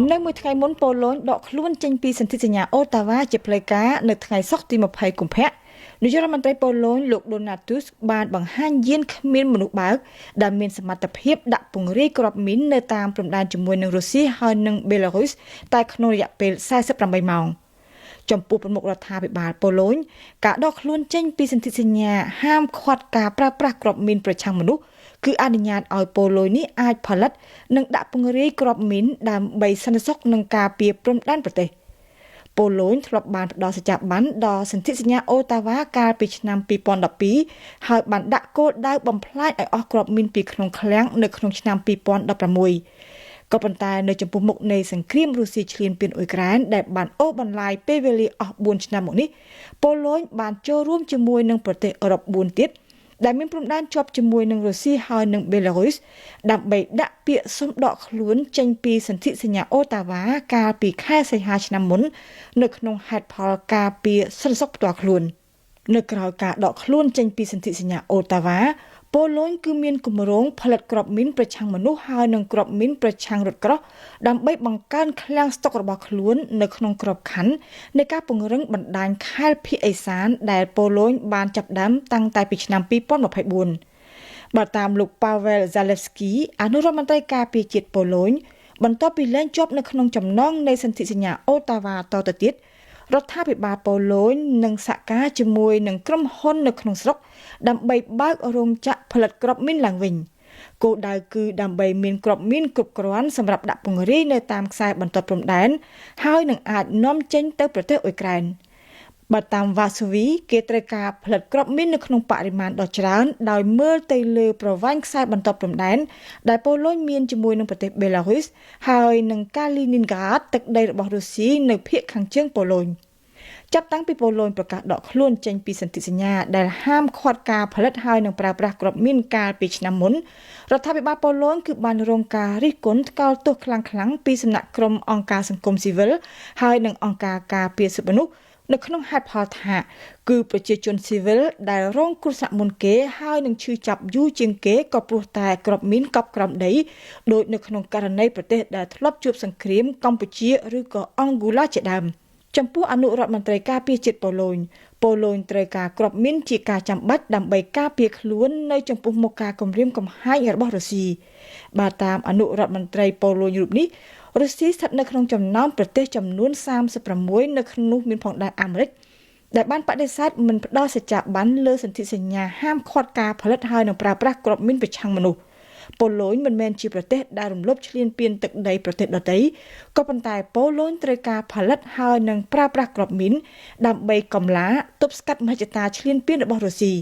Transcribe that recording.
នៅមួយថ្ងៃមុនប៉ូឡូញដកខ្លួនចេញពីសន្ធិសញ្ញាអូតាវ៉ាជាផ្លូវការនៅថ្ងៃសុក្រទី20កុម្ភៈនាយករដ្ឋមន្ត្រីប៉ូឡូញលោក Donald Tusk បានបង្ហាញយានគ្មានមនុស្សបើកដែលមានសមត្ថភាពដាក់ពង្រាយគ្រាប់មីននៅតាមព្រំដែនជាមួយនឹងរុស្ស៊ីហើយនិងបេឡារុសតែក្នុងរយៈពេល48ម៉ោងចំពោះប្រមុខរដ្ឋាភិបាលប៉ូឡូញការដកខ្លួនចេញពីសន្ធិសញ្ញាហាមឃាត់ការប្រើប្រាស់គ្រាប់មីនប្រឆាំងមនុស្សគឺអនុញ្ញាតឲ្យប៉ូឡូញនេះអាចផលិតនិងដាក់ពង្រាយគ្រាប់មីនដើម្បីសន្តិសុខនឹងការពារព្រំដែនប្រទេសប៉ូឡូញធ្លាប់បានផ្ដល់សច្ចាប័នដល់សន្ធិសញ្ញាអូតាវ៉ាកាលពីឆ្នាំ2012ហើយបានដាក់គោលដៅបំផ្លាញឲ្យអស់គ្រាប់មីនពីក្នុងឃ្លាំងនៅក្នុងឆ្នាំ2016ក៏ប៉ុន្តែនៅចំពោះមុខនៃសង្គ្រាមរុស្ស៊ីឈ្លានពានអ៊ុយក្រែនដែលបានអូសបន្លាយពេលវេលាអស់4ឆ្នាំមកនេះប៉ូឡូញបានចូលរួមជាមួយនឹងប្រទេសអឺរ៉ុប4ទៀតដែលមានព្រំដែនជាប់ជាមួយនឹងរុស្ស៊ីហើយនិងបេឡារុសដើម្បីដាក់ពាក្យសុំដកខ្លួនចេញពីសន្ធិសញ្ញាអូតាវ៉ាកាលពីខែសីហាឆ្នាំមុននៅក្នុងហេតុផលការពារសន្តិសុខផ្ទាល់ខ្លួននៅក្រៅការដកខ្លួនចេញពីសន្ធិសញ្ញាអូតាវ៉ាប៉ូឡូញគឺមានគម្រោងផលិតគ្រាប់មីនប្រឆាំងមនុស្សហើយនិងគ្រាប់មីនប្រឆាំងរថក្រោះដើម្បីបង្កើនឃ្លាំងស្តុករបស់ខ្លួននៅក្នុងក្របខ័ណ្ឌនៃការពង្រឹងបណ្ដាញខេត្តភាគឦសានដែលប៉ូឡូញបានចាប់ផ្ដើមតាំងតែពីឆ្នាំ2024បើតាមលោក Paweł Zalewski អនុរដ្ឋមន្ត្រីការពារជាតិប៉ូឡូញបន្ទាប់ពីលែងជាប់នៅក្នុងចំណងនៃសន្ធិសញ្ញាអូតាវ៉ាតទៅទៀតរដ្ឋាភិបាលប៉ូឡូញនឹងសហការជាមួយនឹងក្រុមហ៊ុននៅក្នុងស្រុកដើម្បីបើករោងចក្រផលិតគ្រាប់មីនឡើងវិញគោលដៅគឺដើម្បីមានគ្រាប់មីនគ្រប់គ្រាន់សម្រាប់ដាក់ពង្រាយនៅតាមខ្សែបន្ទាត់ព្រំដែនហើយនឹងអាចនាំចេញទៅប្រទេសអ៊ុយក្រែនបើតាមវ៉ាសូវីគេត្រូវការផលិតគ្រាប់មីននៅក្នុងបរិមាណដ៏ច្រើនដោយមើលទៅលើប្រវែងខ្សែបន្ទាត់ព្រំដែនដែលប៉ូឡូញមានជាមួយនឹងប្រទេសបេឡារុសហើយនឹងកាលីនីនក្រាដទឹកដីរបស់រុស្ស៊ីនៅភាគខាងជើងប៉ូឡូញចាប់តាំងពីប៉ូឡូញប្រកាសដកខ្លួនចេញពីសន្ធិសញ្ញាដែលហាមឃាត់ការផលិតហើយនឹងប្រើប្រាស់គ្រាប់មីនកាលពីឆ្នាំមុនរដ្ឋាភិបាលប៉ូឡូញគឺបានរងការរិះគន់ថ្កោលទោសខ្លាំងៗពីសំណាក់ក្រុមអង្គការសង្គមស៊ីវិលហើយនិងអង្គការការពារសិទ្ធិមនុស្សនៅក្នុងហេតុផលថាគឺប្រជាជនស៊ីវិលដែលរងគ្រោះថ្នាក់មុនគេហើយនឹងឈឺចាប់យូរជាងគេក៏ព្រោះតែគ្រាប់មីនកប់ក្រោមដីដោយនៅក្នុងករណីប្រទេសដែលធ្លាប់ជួបសង្គ្រាមកម្ពុជាឬក៏អង់ហ្គូឡាជាដើមចំពោះអនុរដ្ឋមន្ត្រីការពារជាតិប៉ូឡូញត្រូវការគ្រាប់មីនជាការចាំបាច់ដើម្បីការពារខ្លួននៅចំពោះមុខការគំរាមកំហែងរបស់រុស្ស៊ីបាទតាមអនុរដ្ឋមន្ត្រីប៉ូឡូញរូបនេះរុស្ស៊ីស្ថិតនៅក្នុងចំណោមប្រទេសចំនួន36នៅក្នុងនោះមានផងដែរអាមេរិកដែលបានបដិសេធមិនផ្ដល់សច្ចាប័នលើសន្ធិសញ្ញាហាមឃាត់ការផលិតហើយនិងប្រើប្រាស់គ្រាប់មីនប្រឆាំងមនុស្សប៉ូឡូញមិនមែនជាប្រទេសដែលរំលោភឈ្លានពានទឹកដីប្រទេសដទៃក៏ប៉ុន្តែប៉ូឡូញត្រូវការផលិតហើយនិងប្រើប្រាស់គ្រាប់មីនដើម្បីកម្លាទប់ស្កាត់មហិច្ឆតាឈ្លានពានរបស់រុស្ស៊ី